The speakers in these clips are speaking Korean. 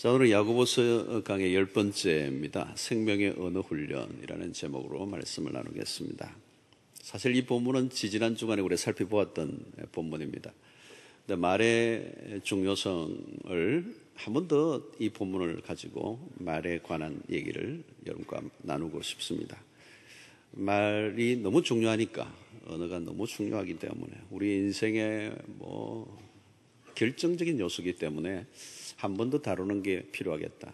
자, 오늘 야고보서 강의 10번째입니다. 생명의 언어 훈련이라는 제목으로 말씀을 나누겠습니다. 사실 이 본문은 지지난 주간에 우리가 살펴보았던 본문입니다. 근데 말의 중요성을 한 번 더 이 본문을 가지고 말에 관한 얘기를 여러분과 나누고 싶습니다. 말이 너무 중요하니까, 언어가 너무 중요하기 때문에 우리 인생의 결정적인 요소이기 때문에 한 번 더 다루는 게 필요하겠다.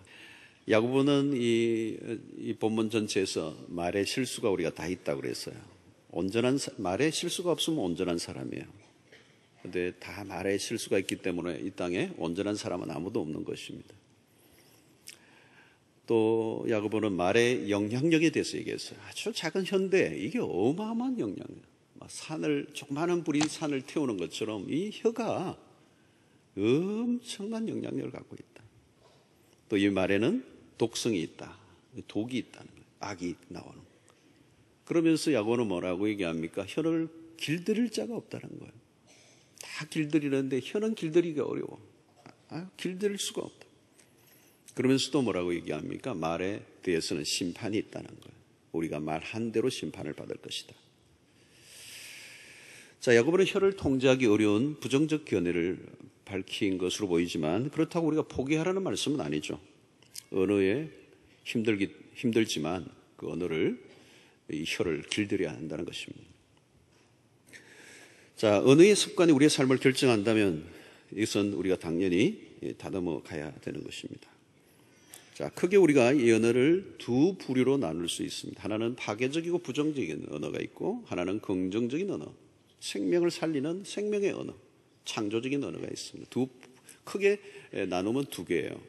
야고보는 이 본문 전체에서 말의 실수가 우리가 다 있다고 그랬어요. 말에 실수가 없으면 온전한 사람이에요. 근데 다 말에 실수가 있기 때문에 이 땅에 온전한 사람은 아무도 없는 것입니다. 또 야고보는 말의 영향력에 대해서 얘기했어요. 아주 작은 현대, 이게 어마어마한 영향이에요. 조그마한 불이 산을 태우는 것처럼 이 혀가 엄청난 영향력을 갖고 있다. 또 이 말에는 독성이 있다. 독이 있다는 거예요. 악이 나오는 거예요. 그러면서 야고보는 뭐라고 얘기합니까? 혀를 길들일 자가 없다는 거예요. 다 길들이는데 혀는 길들이기가 어려워. 길들일 수가 없다. 그러면서 또 뭐라고 얘기합니까? 말에 대해서는 심판이 있다는 거예요. 우리가 말한 대로 심판을 받을 것이다. 자, 야고보는 혀를 통제하기 어려운 부정적 견해를 밝힌 것으로 보이지만 그렇다고 우리가 포기하라는 말씀은 아니죠. 언어에 힘들지만 그 언어를, 이 혀를 길들여야 한다는 것입니다. 자, 언어의 습관이 우리의 삶을 결정한다면 이것은 우리가 당연히 다듬어 가야 되는 것입니다. 자, 크게 우리가 이 언어를 두 부류로 나눌 수 있습니다. 하나는 파괴적이고 부정적인 언어가 있고, 하나는 긍정적인 언어, 생명을 살리는 생명의 언어, 창조적인 언어가 있습니다. 크게 나누면 두 개예요.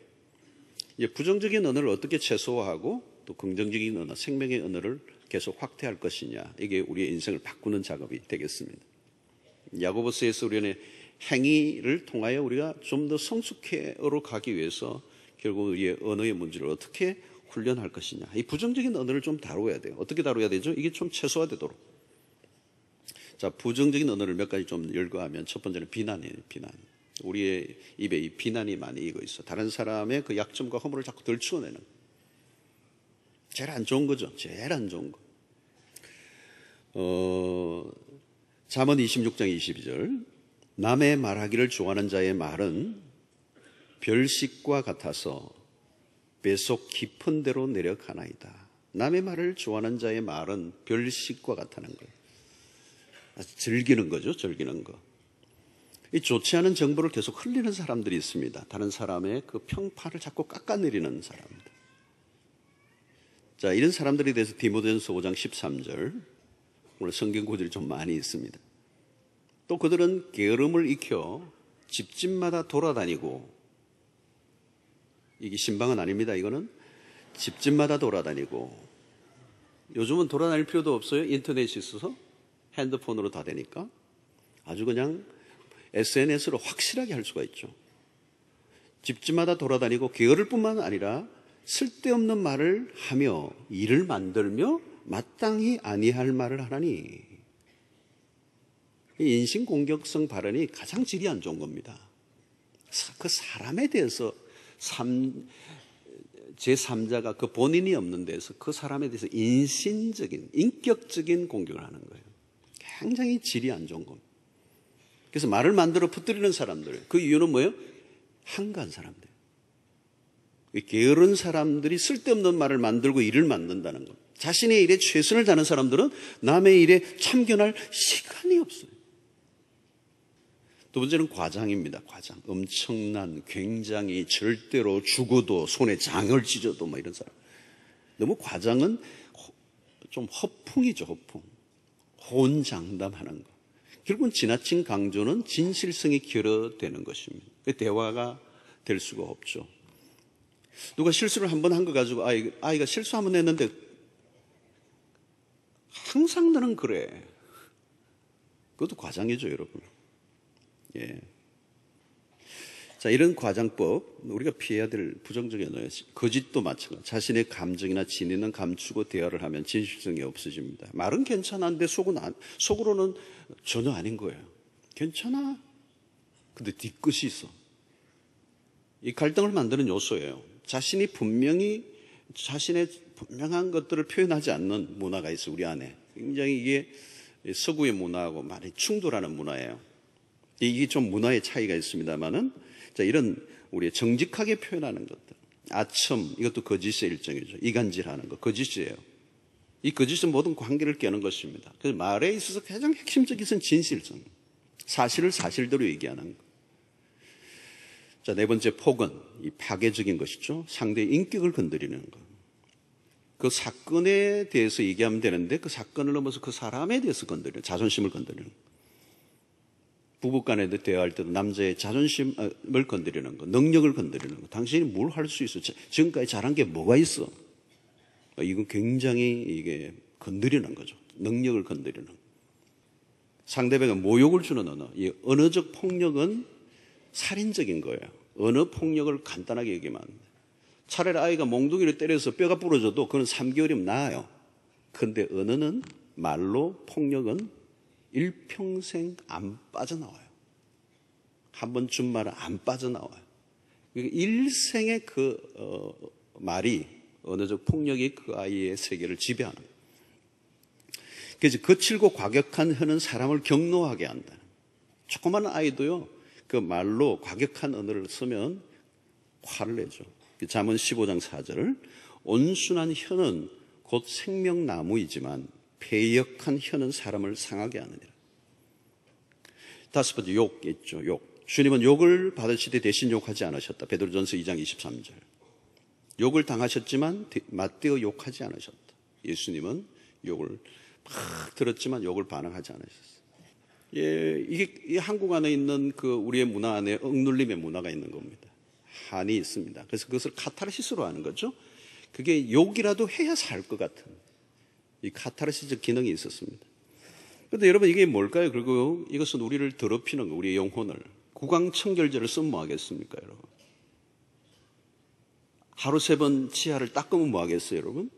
부정적인 언어를 어떻게 최소화하고 또 긍정적인 언어, 생명의 언어를 계속 확대할 것이냐, 이게 우리의 인생을 바꾸는 작업이 되겠습니다. 야고보서에서 우리는 행위를 통하여 우리가 좀 더 성숙해로 가기 위해서 결국 우리의 언어의 문제를 어떻게 훈련할 것이냐, 이 부정적인 언어를 좀 다뤄야 돼요. 어떻게 다뤄야 되죠? 이게 좀 최소화되도록. 자, 부정적인 언어를 몇 가지 좀 열거하면 첫 번째는 비난이에요. 비난. 우리의 입에 이 비난이 많이 익어 있어. 다른 사람의 그 약점과 허물을 자꾸 들추어내는. 제일 안 좋은 거죠. 제일 안 좋은 거. 잠언 26장 22절. 남의 말하기를 좋아하는 자의 말은 별식과 같아서 배속 깊은 데로 내려가나이다. 남의 말을 좋아하는 자의 말은 별식과 같다는 거예요. 즐기는 거죠. 즐기는 거. 이 좋지 않은 정보를 계속 흘리는 사람들이 있습니다. 다른 사람의 그 평판을 자꾸 깎아내리는 사람들. 자, 이런 사람들에 대해서 디모데전서 5장 13절, 오늘 성경 구절이 좀 많이 있습니다. 또 그들은 게으름을 익혀 집집마다 돌아다니고, 이게 신방은 아닙니다. 이거는 집집마다 돌아다니고, 요즘은 돌아다닐 필요도 없어요. 인터넷이 있어서 핸드폰으로 다 되니까 아주 그냥 SNS로 확실하게 할 수가 있죠. 집집마다 돌아다니고 게으를 뿐만 아니라 쓸데없는 말을 하며 일을 만들며 마땅히 아니할 말을 하나니, 이 인신공격성 발언이 가장 질이 안 좋은 겁니다. 그 사람에 대해서 제3자가 그 본인이 없는 데서 그 사람에 대해서 인격적인 공격을 하는 거예요. 굉장히 질이 안 좋은 겁니다. 그래서 말을 만들어 퍼뜨리는 사람들, 그 이유는 뭐예요? 한가한 사람들. 게으른 사람들이 쓸데없는 말을 만들고 일을 만든다는 것. 자신의 일에 최선을 다하는 사람들은 남의 일에 참견할 시간이 없어요. 두 번째는 과장입니다. 과장. 엄청난, 굉장히 절대로 죽어도 손에 장을 찢어도 이런 사람. 너무 과장은 좀 허풍이죠. 허풍. 호언장담하는 것. 결국은 지나친 강조는 진실성이 결여되는 것입니다. 대화가 될 수가 없죠. 누가 실수를 한 번 한 거 가지고 아이가 실수 한 번 했는데 항상 너는 그래. 그것도 과장이죠, 여러분. 예. 자, 이런 과장법, 우리가 피해야 될 부정적인 언어예요. 거짓도 마찬가지. 자신의 감정이나 진위는 감추고 대화를 하면 진실성이 없어집니다. 말은 괜찮은데 속으로는 전혀 아닌 거예요. 괜찮아. 근데 뒤끝이 있어. 이 갈등을 만드는 요소예요. 자신의 분명한 것들을 표현하지 않는 문화가 있어요, 우리 안에. 굉장히 이게 서구의 문화하고 많이 충돌하는 문화예요. 이게 좀 문화의 차이가 있습니다만은, 자, 이런 우리 정직하게 표현하는 것들. 아첨, 이것도 거짓의 일종이죠. 이간질하는 거, 거짓이에요. 이 거짓은 모든 관계를 깨는 것입니다. 그래서 말에 있어서 가장 핵심적인 것은 진실성. 사실을 사실대로 얘기하는 것. 자, 네 번째 폭은 이 파괴적인 것이죠. 상대의 인격을 건드리는 것. 그 사건에 대해서 얘기하면 되는데 그 사건을 넘어서 그 사람에 대해서 건드리는, 자존심을 건드리는 것. 부부 간에 대화할 때도 남자의 자존심을 건드리는 것, 능력을 건드리는 것. 당신이 뭘 할 수 있어? 지금까지 잘한 게 뭐가 있어? 이건 굉장히 이게 건드리는 거죠. 능력을 건드리는 것. 상대방에 모욕을 주는 언어. 이 언어적 폭력은 살인적인 거예요. 언어 폭력을 간단하게 얘기하면 안 돼. 차라리 아이가 몽둥이를 때려서 뼈가 부러져도 그건 3개월이면 나아요. 그런데 언어는, 말로 폭력은 일평생 안 빠져나와요. 한 번 준 말은 안 빠져나와요. 일생의 말이, 언어적 폭력이 그 아이의 세계를 지배하는 거예요. 그래서 거칠고 과격한 혀는 사람을 경노하게 한다. 조그마한 아이도요, 그 말로 과격한 언어를 쓰면 화를 내죠. 잠언 15장 4절. 온순한 혀는 곧 생명나무이지만 패역한 혀는 사람을 상하게 하느니라. 다섯 번째, 욕 있죠. 욕. 주님은 욕을 받으시되 대신 욕하지 않으셨다. 베드로전서 2장 23절. 욕을 당하셨지만 맞대어 욕하지 않으셨다. 예수님은 욕을 막 들었지만 욕을 반응하지 않으셨어요. 예, 이게 한국 안에 있는 그 우리의 문화 안에 억눌림의 문화가 있는 겁니다. 한이 있습니다. 그래서 그것을 카타르시스로 하는 거죠. 그게 욕이라도 해야 살 것 같은 이 카타르시적 기능이 있었습니다. 그런데 여러분, 이게 뭘까요? 그리고 이것은 우리를 더럽히는 거, 우리의 영혼을. 구강청결제를 쓰면 뭐 하겠습니까, 여러분? 하루 3번 치아를 닦으면 뭐 하겠어요, 여러분?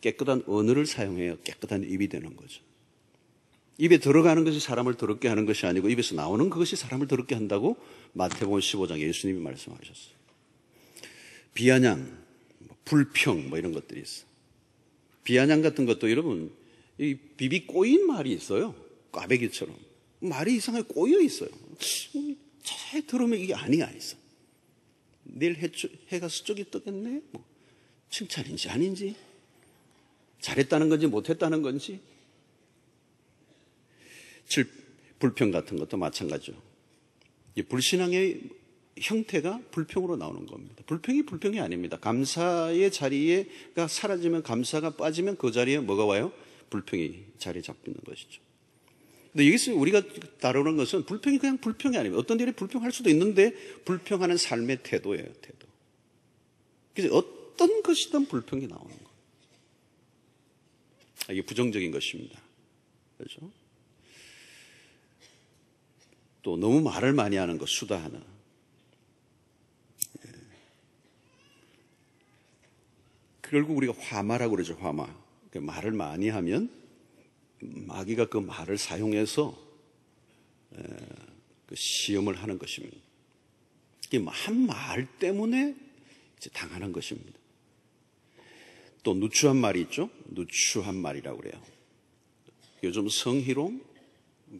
깨끗한 언어를 사용해야 깨끗한 입이 되는 거죠. 입에 들어가는 것이 사람을 더럽게 하는 것이 아니고 입에서 나오는 그것이 사람을 더럽게 한다고 마태복음 15장 예수님이 말씀하셨어요. 비아냥, 불평 이런 것들이 있어. 비아냥 같은 것도 여러분, 이 비비 꼬인 말이 있어요. 꽈배기처럼. 말이 이상하게 꼬여 있어요. 잘 들으면 이게 아니야 있어. 내일 해가 수쪽이 뜨겠네? 뭐 칭찬인지 아닌지, 잘했다는 건지 못했다는 건지. 불평 같은 것도 마찬가지죠. 이 불신앙의 형태가 불평으로 나오는 겁니다. 불평이 불평이 아닙니다. 감사의 자리가 사라지면, 감사가 빠지면 그 자리에 뭐가 와요? 불평이 자리 잡히는 것이죠. 근데 여기서 우리가 다루는 것은 불평이 그냥 불평이 아닙니다. 어떤 일이 불평할 수도 있는데 불평하는 삶의 태도예요, 태도. 그래서 어떤 것이든 불평이 나오는 거예요. 이게 부정적인 것입니다. 그렇죠? 또 너무 말을 많이 하는 것, 수다하는. 결국 우리가 화마라고 그러죠, 화마. 말을 많이 하면 마귀가 그 말을 사용해서 그 시험을 하는 것입니다. 한 말 때문에 이제 당하는 것입니다. 또 누추한 말이 있죠. 누추한 말이라고 그래요. 요즘 성희롱,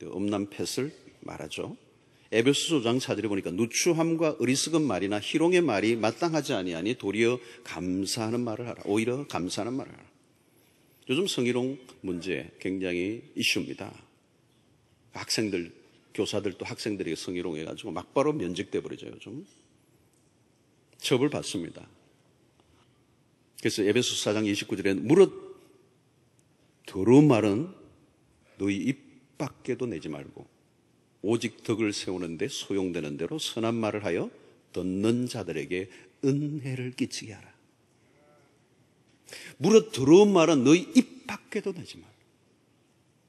음란패설 말하죠. 에베소서 5장 4절에 보니까 누추함과 어리석은 말이나 희롱의 말이 마땅하지 아니하니 도리어 감사하는 말을 하라. 오히려 감사하는 말을 하라. 요즘 성희롱 문제 굉장히 이슈입니다. 학생들, 교사들도 학생들에게 성희롱 해가지고 막바로 면직돼 버리죠. 요즘 처벌받습니다. 그래서 에베소서 4장 29절에 무릇 더러운 말은 너희 입 밖에도 내지 말고 오직 덕을 세우는데 소용되는 대로 선한 말을 하여 듣는 자들에게 은혜를 끼치게 하라. 무릇 더러운 말은 너희 입 밖에도 내지 말고.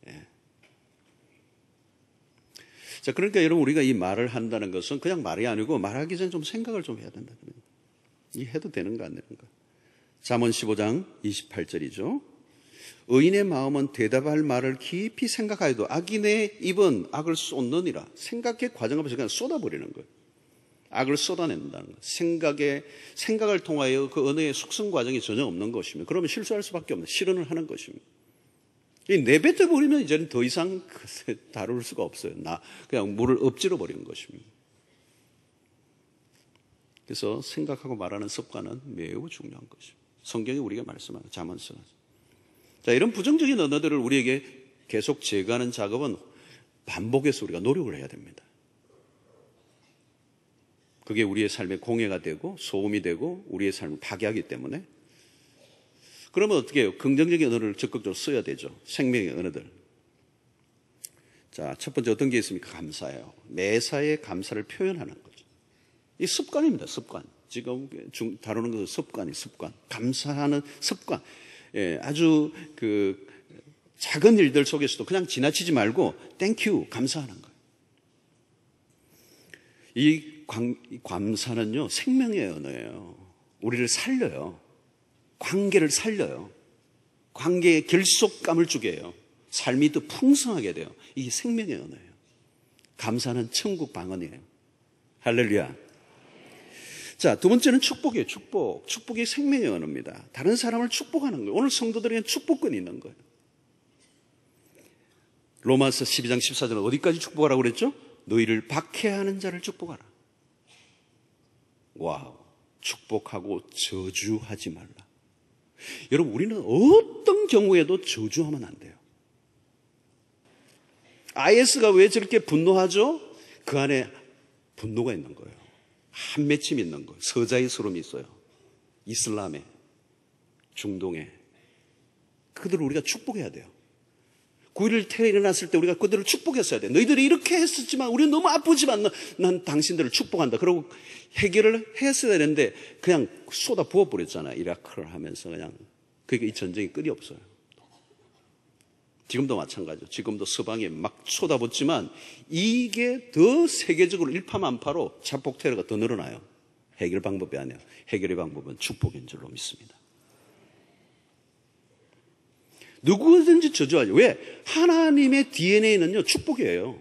예. 자, 그러니까 여러분, 우리가 이 말을 한다는 것은 그냥 말이 아니고 말하기 전에 좀 생각을 좀 해야 된다. 이 해도 되는가 안 되는가. 잠언 15장 28절이죠. 의인의 마음은 대답할 말을 깊이 생각하여도 악인의 입은 악을 쏟느니라. 생각의 과정을 그냥 쏟아버리는 거예요. 악을 쏟아낸다는 것. 생각을 통하여 그 언어의 숙성 과정이 전혀 없는 것입니다. 그러면 실수할 수밖에 없는 실언을 하는 것입니다. 내뱉어 버리면 이제는 더 이상 다룰 수가 없어요. 그냥 물을 엎질러 버리는 것입니다. 그래서 생각하고 말하는 습관은 매우 중요한 것입니다. 성경이 우리가 말씀하는 잠언서. 자, 이런 부정적인 언어들을 우리에게 계속 제거하는 작업은 반복해서 우리가 노력을 해야 됩니다. 그게 우리의 삶에 공해가 되고 소음이 되고 우리의 삶을 파괴하기 때문에. 그러면 어떻게 해요? 긍정적인 언어를 적극적으로 써야 되죠. 생명의 언어들. 자, 첫 번째 어떤 게 있습니까? 감사예요. 매사에 감사를 표현하는 거죠. 이 습관입니다. 습관. 지금 다루는 것은 습관. 감사하는 습관. 예, 아주 작은 일들 속에서도 그냥 지나치지 말고 땡큐, 감사하는 거예요. 이 감사는요, 생명의 언어예요. 우리를 살려요. 관계를 살려요. 관계에 결속감을 주게 해요. 삶이 더 풍성하게 돼요. 이게 생명의 언어예요. 감사는 천국 방언이에요. 할렐루야. 자, 두 번째는 축복이에요. 축복이 생명의 언어입니다. 다른 사람을 축복하는 거예요. 오늘 성도들에게는 축복권이 있는 거예요. 로마서 12장 14절은 어디까지 축복하라고 그랬죠? 너희를 박해하는 자를 축복하라. 와우. 축복하고 저주하지 말라. 여러분, 우리는 어떤 경우에도 저주하면 안 돼요. IS가 왜 저렇게 분노하죠? 그 안에 분노가 있는 거예요. 한맺힘이 있는 거예요. 서자의 스러움이 있어요. 이슬람에, 중동에. 그들을 우리가 축복해야 돼요. 9.11 테러 일어났을 때 우리가 그들을 축복했어야 돼. 너희들이 이렇게 했었지만 우리는 너무 아프지만 난 당신들을 축복한다. 그러고 해결을 했어야 되는데 그냥 쏟아 부어버렸잖아요. 이라크를 하면서 그냥. 그러니까 이 전쟁이 끝이 없어요. 지금도 마찬가지죠. 지금도 서방에 막 쏟아붓지만 이게 더 세계적으로 일파만파로 자폭 테러가 더 늘어나요. 해결 방법이 아니에요. 해결의 방법은 축복인 줄로 믿습니다. 누구든지 저주하죠. 왜? 하나님의 DNA는요, 축복이에요.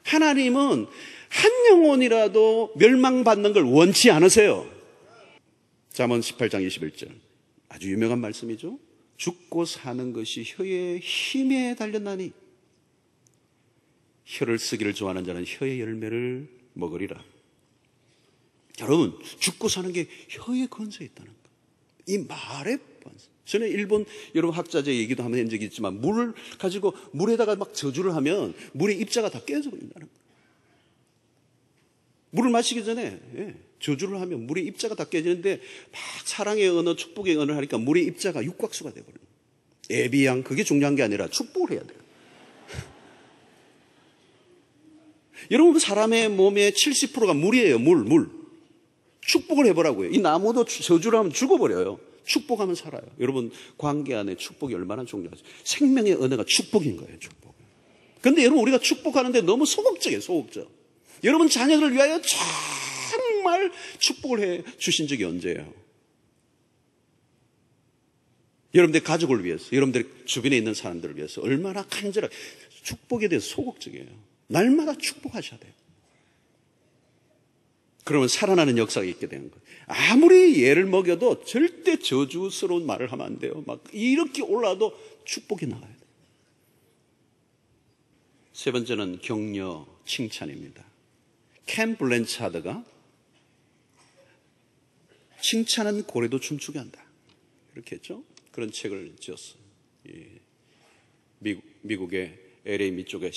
하나님은 한 영혼이라도 멸망받는 걸 원치 않으세요. 잠언 18장 21절. 아주 유명한 말씀이죠. 죽고 사는 것이 혀의 힘에 달렸나니 혀를 쓰기를 좋아하는 자는 혀의 열매를 먹으리라. 여러분, 죽고 사는 게 혀에 건져 있다는 거. 이 말의 반성. 전에 일본 여러분 학자제 얘기도 한번 한 적이 있지만 물을 가지고 물에다가 막 저주를 하면 물의 입자가 다 깨져 버린다는 거예요. 물을 마시기 전에 저주를 하면 물의 입자가 다 깨지는데 막 사랑의 언어, 축복의 언어를 하니까 물의 입자가 육각수가 돼버려요. 애비양, 그게 중요한 게 아니라 축복을 해야 돼요. 여러분, 사람의 몸의 70%가 물이에요. 물. 축복을 해보라고요. 이 나무도 저주를 하면 죽어버려요. 축복하면 살아요. 여러분, 관계 안에 축복이 얼마나 중요하죠. 생명의 언어가 축복인 거예요. 축복. 그런데 여러분, 우리가 축복하는데 너무 소극적이에요. 소극적. 여러분 자녀들을 위하여 정말 축복을 해 주신 적이 언제예요? 여러분들 가족을 위해서, 여러분들 주변에 있는 사람들을 위해서 얼마나 간절하게 축복에 대해서 소극적이에요. 날마다 축복하셔야 돼요. 그러면 살아나는 역사가 있게 되는 거예요. 아무리 예를 먹여도 절대 저주스러운 말을 하면 안 돼요. 막 이렇게 올라도 축복이 나와야 돼요. 세 번째는 격려, 칭찬입니다. 켄 블랜차드가 칭찬은 고래도 춤추게 한다. 그렇게 했죠? 그런 책을 지었어요. 미국의 LA 밑쪽에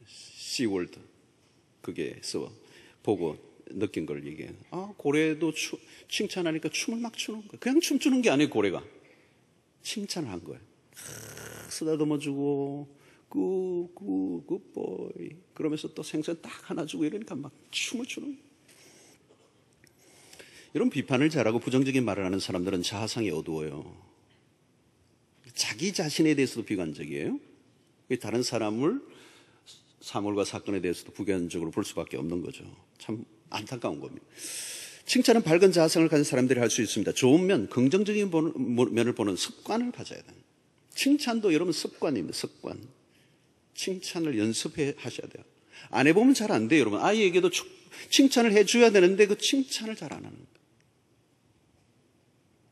시월드 거기에서 보고 느낀 걸 얘기해요. 고래도 칭찬하니까 춤을 막 추는 거예요. 그냥 춤추는 게 아니에요. 고래가 칭찬을 한 거예요. 쓰다듬어주고 굿보이 그러면서 또 생선 딱 하나 주고 이러니까 막 춤을 추는 거예요. 이런 비판을 잘하고 부정적인 말을 하는 사람들은 자아상이 어두워요. 자기 자신에 대해서도 비관적이에요. 다른 사람을 사물과 사건에 대해서도 부견적으로 볼 수밖에 없는 거죠. 참 안타까운 겁니다. 칭찬은 밝은 자아상을 가진 사람들이 할 수 있습니다. 좋은 면, 긍정적인 면을 보는 습관을 가져야 돼요. 칭찬도 여러분 습관입니다. 습관. 칭찬을 연습해 하셔야 돼요. 안 해보면 잘 안 돼요. 여러분 아이에게도 칭찬을 해줘야 되는데 그 칭찬을 잘 안 하는 거예요.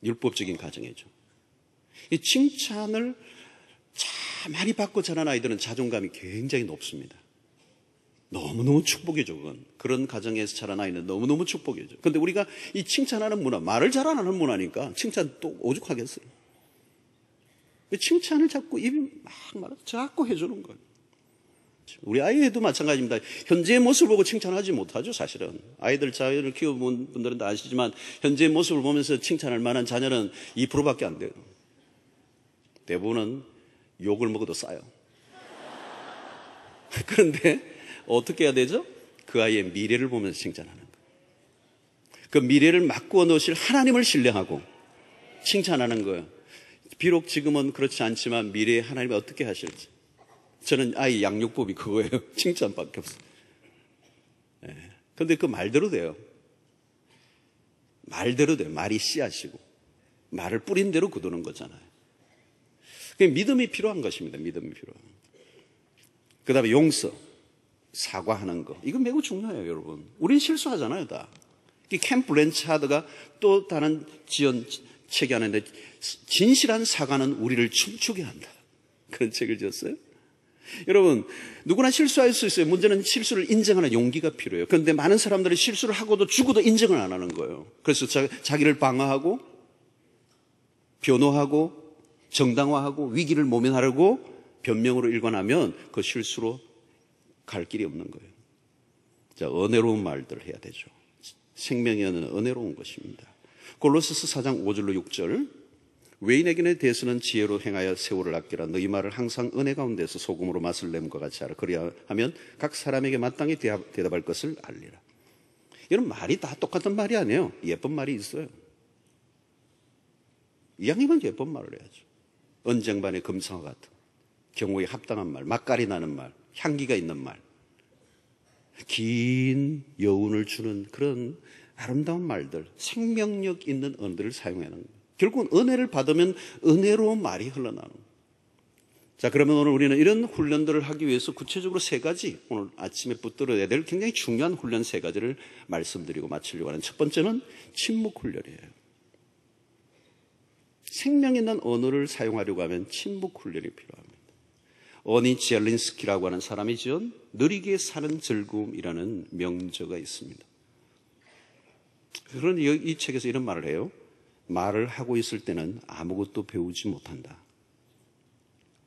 율법적인 가정이죠. 이 칭찬을 참 많이 받고 자란 아이들은 자존감이 굉장히 높습니다. 너무너무 축복이죠, 그건. 그런 가정에서 자란 아이는 너무너무 축복이죠. 근데 우리가 이 칭찬하는 문화, 말을 잘 안 하는 문화니까 칭찬 또 오죽하겠어요. 칭찬을 자꾸 입이 막 말해서 자꾸 해주는 거예요. 우리 아이도 마찬가지입니다. 현재의 모습을 보고 칭찬하지 못하죠, 사실은. 아이들 자녀를 키워본 분들은 다 아시지만 현재의 모습을 보면서 칭찬할 만한 자녀는 2%밖에 안 돼요. 대부분은 욕을 먹어도 싸요. 그런데 어떻게 해야 되죠? 그 아이의 미래를 보면서 칭찬하는 거예요. 그 미래를 막고 넣으실 하나님을 신뢰하고 칭찬하는 거예요. 비록 지금은 그렇지 않지만 미래에 하나님이 어떻게 하실지. 저는 아이 양육법이 그거예요. 칭찬밖에 없어요. 그런데 그 말대로 돼요. 말대로 돼요. 말이 씨앗이고 말을 뿌린 대로 거두는 거잖아요. 믿음이 필요한 것입니다. 믿음이 필요한. 그 다음에 용서, 사과하는 거. 이거 매우 중요해요, 여러분. 우린 실수하잖아요, 다. 캠 블랜차드가 또 다른 지연 책이 하는데 진실한 사과는 우리를 춤추게 한다. 그런 책을 지었어요. 여러분, 누구나 실수할 수 있어요. 문제는 실수를 인정하는 용기가 필요해요. 그런데 많은 사람들이 실수를 하고도 죽어도 인정을 안 하는 거예요. 그래서 자기를 방어하고 변호하고 정당화하고 위기를 모면하려고 변명으로 일관하면 그 실수로 갈 길이 없는 거예요. 자, 은혜로운 말들을 해야 되죠. 생명의 은혜는 은혜로운 것입니다. 골로새서 4장 5절로 6절. 외인에게 대해서는 지혜로 행하여 세월을 아끼라. 너희 말을 항상 은혜 가운데서 소금으로 맛을 냄과 같이 하라. 그리하면 각 사람에게 마땅히 대답할 것을 알리라. 이런 말이 다 똑같은 말이 아니에요. 예쁜 말이 있어요. 이왕이면 예쁜 말을 해야죠. 언쟁반의 금성화 같은 경우에 합당한 말, 맛깔이 나는 말, 향기가 있는 말, 긴 여운을 주는 그런 아름다운 말들, 생명력 있는 언어들을 사용하는 거예요. 결국은 은혜를 받으면 은혜로운 말이 흘러나오는 거예요. 자, 그러면 오늘 우리는 이런 훈련들을 하기 위해서 구체적으로 3가지, 오늘 아침에 붙들어야 될 굉장히 중요한 훈련 3가지를 말씀드리고 마치려고 하는. 첫 번째는 침묵 훈련이에요. 생명 있는 언어를 사용하려고 하면 침묵 훈련이 필요합니다. 어니 젤린스키라고 하는 사람이 지은 느리게 사는 즐거움이라는 명저가 있습니다. 그런 이 책에서 이런 말을 해요. 말을 하고 있을 때는 아무것도 배우지 못한다.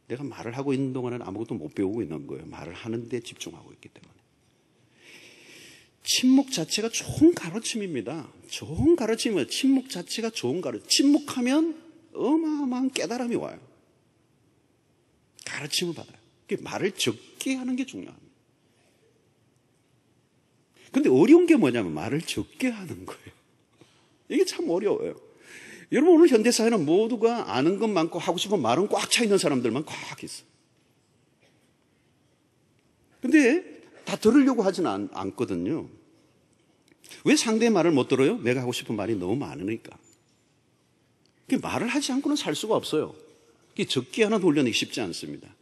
내가 말을 하고 있는 동안은 아무것도 못 배우고 있는 거예요. 말을 하는 데 집중하고 있기 때문에. 침묵 자체가 좋은 가르침입니다. 좋은 가르침이에요. 침묵 자체가 좋은 가르침. 침묵하면 어마어마한 깨달음이 와요. 가르침을 받아요. 말을 적게 하는 게 중요합니다. 그런데 어려운 게 뭐냐면 말을 적게 하는 거예요. 이게 참 어려워요. 여러분, 오늘 현대사회는 모두가 아는 것 많고 하고 싶은 말은 꽉 차 있는 사람들만 꽉 있어요. 근데 다 들으려고 하지는 않거든요. 왜 상대의 말을 못 들어요? 내가 하고 싶은 말이 너무 많으니까. 말을 하지 않고는 살 수가 없어요. 적게 하는 훈련이 쉽지 않습니다.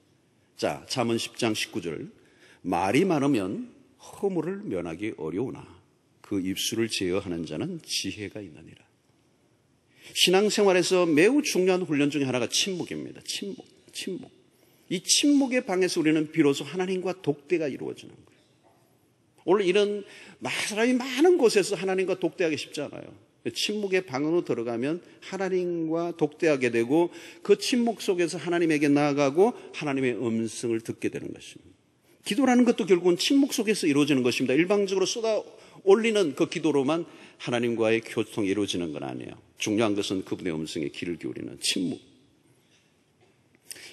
자, 잠언 10장 19절. 말이 많으면 허물을 면하기 어려우나 그 입술을 제어하는 자는 지혜가 있느니라. 신앙생활에서 매우 중요한 훈련 중에 하나가 침묵입니다. 침묵. 이 침묵의 방에서 우리는 비로소 하나님과 독대가 이루어지는 거예요. 오늘 이런 사람이 많은 곳에서 하나님과 독대하기 쉽지 않아요. 침묵의 방으로 들어가면 하나님과 독대하게 되고 그 침묵 속에서 하나님에게 나아가고 하나님의 음성을 듣게 되는 것입니다. 기도라는 것도 결국은 침묵 속에서 이루어지는 것입니다. 일방적으로 쏟아 올리는 그 기도로만 하나님과의 교통이 이루어지는 건 아니에요. 중요한 것은 그분의 음성에 귀를 기울이는 침묵.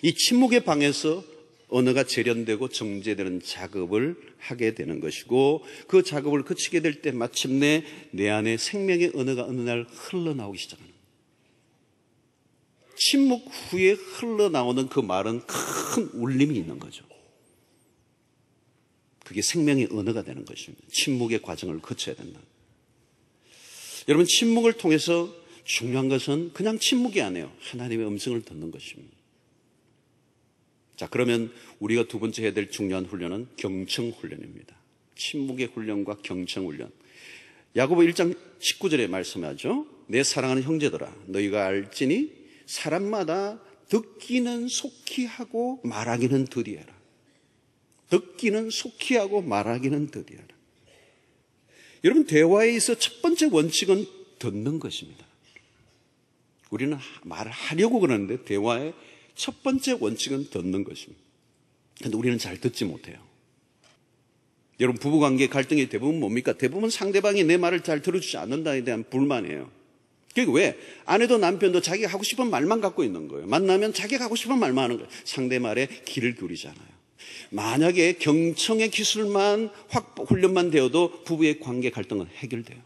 이 침묵의 방에서 언어가 재련되고 정제되는 작업을 하게 되는 것이고 그 작업을 그치게 될 때 마침내 내 안에 생명의 언어가 어느 날 흘러나오기 시작하는 거예요. 침묵 후에 흘러나오는 그 말은 큰 울림이 있는 거죠. 그게 생명의 언어가 되는 것입니다. 침묵의 과정을 거쳐야 된다. 여러분, 침묵을 통해서 중요한 것은 그냥 침묵이 아니에요. 하나님의 음성을 듣는 것입니다. 자, 그러면 우리가 두 번째 해야 될 중요한 훈련은 경청 훈련입니다. 침묵의 훈련과 경청 훈련. 야고보 1장 19절에 말씀하죠. 내 사랑하는 형제들아, 너희가 알지니 사람마다 듣기는 속히 하고 말하기는 더디하라. 듣기는 속히 하고 말하기는 더디하라. 여러분, 대화에 있어 첫 번째 원칙은 듣는 것입니다. 우리는 말을 하려고 그러는데 대화의 첫 번째 원칙은 듣는 것입니다. 그런데 우리는 잘 듣지 못해요. 여러분, 부부관계 갈등의 대부분 뭡니까? 대부분 상대방이 내 말을 잘 들어주지 않는다에 대한 불만이에요. 그게 왜? 아내도 남편도 자기가 하고 싶은 말만 갖고 있는 거예요. 만나면 자기가 하고 싶은 말만 하는 거예요. 상대 말에 귀를 기울이잖아요. 만약에 경청의 기술만 훈련만 되어도 부부의 관계 갈등은 해결돼요.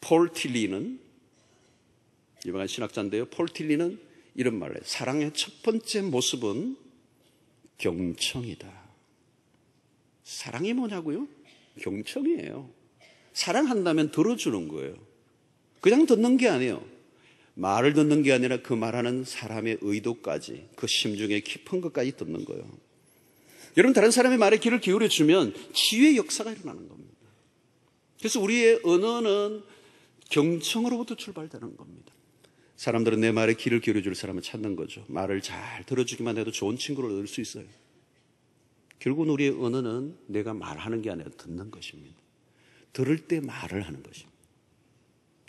폴 틸리는, 유명한 신학자인데요, 폴 틸리는 이런 말을 해요. 사랑의 첫 번째 모습은 경청이다. 사랑이 뭐냐고요? 경청이에요. 사랑한다면 들어주는 거예요. 그냥 듣는 게 아니에요. 말을 듣는 게 아니라 그 말하는 사람의 의도까지, 그 심중의 깊은 것까지 듣는 거예요. 여러분, 다른 사람의 말에 귀를 기울여주면 치유의 역사가 일어나는 겁니다. 그래서 우리의 언어는 경청으로부터 출발되는 겁니다. 사람들은 내 말에 귀를 기울여줄 사람을 찾는 거죠. 말을 잘 들어주기만 해도 좋은 친구를 얻을 수 있어요. 결국은 우리의 언어는 내가 말하는 게 아니라 듣는 것입니다. 들을 때 말을 하는 것입니다.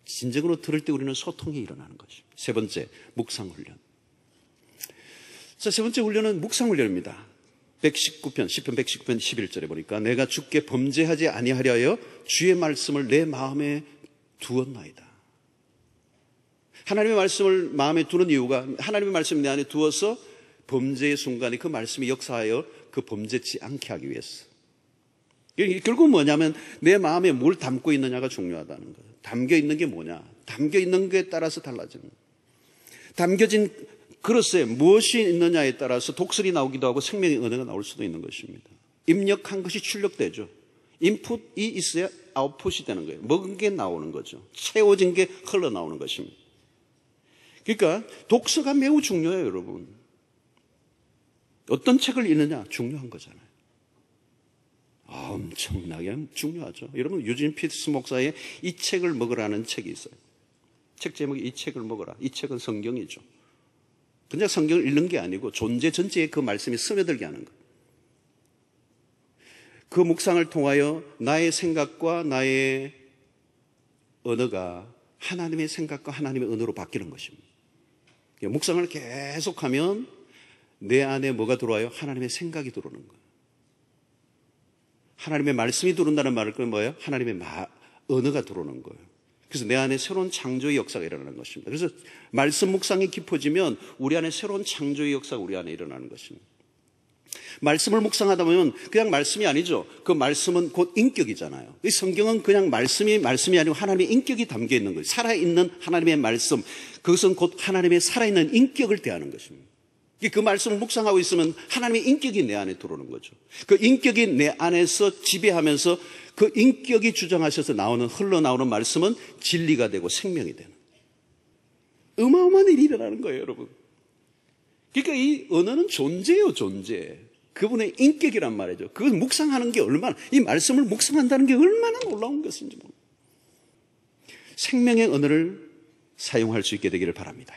진정으로 들을 때 우리는 소통이 일어나는 것입니다. 세 번째, 묵상훈련. 자, 세 번째 훈련은 묵상훈련입니다. 119편, 시편 119편 11절에 보니까 내가 주께 범죄하지 아니하려 하여 주의 말씀을 내 마음에 두었나이다. 하나님의 말씀을 마음에 두는 이유가 하나님의 말씀을 내 안에 두어서 범죄의 순간에 그 말씀이 역사하여 그 범죄치 않게 하기 위해서. 결국 뭐냐면 내 마음에 뭘 담고 있느냐가 중요하다는 거예요. 담겨 있는 게 뭐냐? 담겨 있는 것에 따라서 달라지는 거예요. 담겨진 그릇에 무엇이 있느냐에 따라서 독설이 나오기도 하고 생명의 은혜가 나올 수도 있는 것입니다. 입력한 것이 출력되죠. 인풋이 있어야 아웃풋이 되는 거예요. 먹은 게 나오는 거죠. 채워진 게 흘러나오는 것입니다. 그러니까 독서가 매우 중요해요, 여러분. 어떤 책을 읽느냐 중요한 거잖아요. 엄청나게 중요하죠. 여러분, 유진 피트스 목사의 이 책을 먹으라는 책이 있어요. 책 제목이 이 책을 먹어라. 이 책은 성경이죠. 그냥 성경을 읽는 게 아니고 존재 전체에 그 말씀이 스며들게 하는 거예요. 그 묵상을 통하여 나의 생각과 나의 언어가 하나님의 생각과 하나님의 언어로 바뀌는 것입니다. 묵상을 계속하면 내 안에 뭐가 들어와요? 하나님의 생각이 들어오는 거예요. 하나님의 말씀이 들어온다는 말은 뭐예요? 하나님의 언어가 들어오는 거예요. 그래서 내 안에 새로운 창조의 역사가 일어나는 것입니다. 그래서 말씀 묵상이 깊어지면 우리 안에 새로운 창조의 역사가 우리 안에 일어나는 것입니다. 말씀을 묵상하다 보면 그냥 말씀이 아니죠. 그 말씀은 곧 인격이잖아요. 이 성경은 그냥 말씀이 아니고 하나님의 인격이 담겨 있는 거예요. 살아있는 하나님의 말씀, 그것은 곧 하나님의 살아있는 인격을 대하는 것입니다. 그 말씀을 묵상하고 있으면 하나님의 인격이 내 안에 들어오는 거죠. 그 인격이 내 안에서 지배하면서 그 인격이 주장하셔서 흘러나오는 말씀은 진리가 되고 생명이 되는 어마어마한 일이 일어나는 거예요, 여러분. 그러니까 이 언어는 존재예요, 존재. 그분의 인격이란 말이죠. 그걸 묵상하는 게 이 말씀을 묵상한다는 게 얼마나 놀라운 것인지 모릅니다. 생명의 언어를 사용할 수 있게 되기를 바랍니다.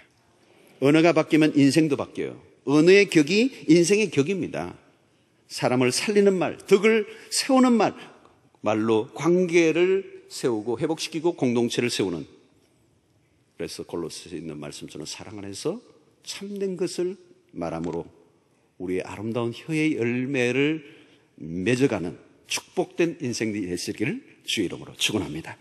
언어가 바뀌면 인생도 바뀌어요. 언어의 격이 인생의 격입니다. 사람을 살리는 말, 덕을 세우는 말로 관계를 세우고 회복시키고 공동체를 세우는. 그래서 골로새에 있는 말씀처럼 사랑 안에서 참된 것을 말함으로 우리의 아름다운 혀의 열매를 맺어가는 축복된 인생이 되시기를 주의 이름으로 축원합니다.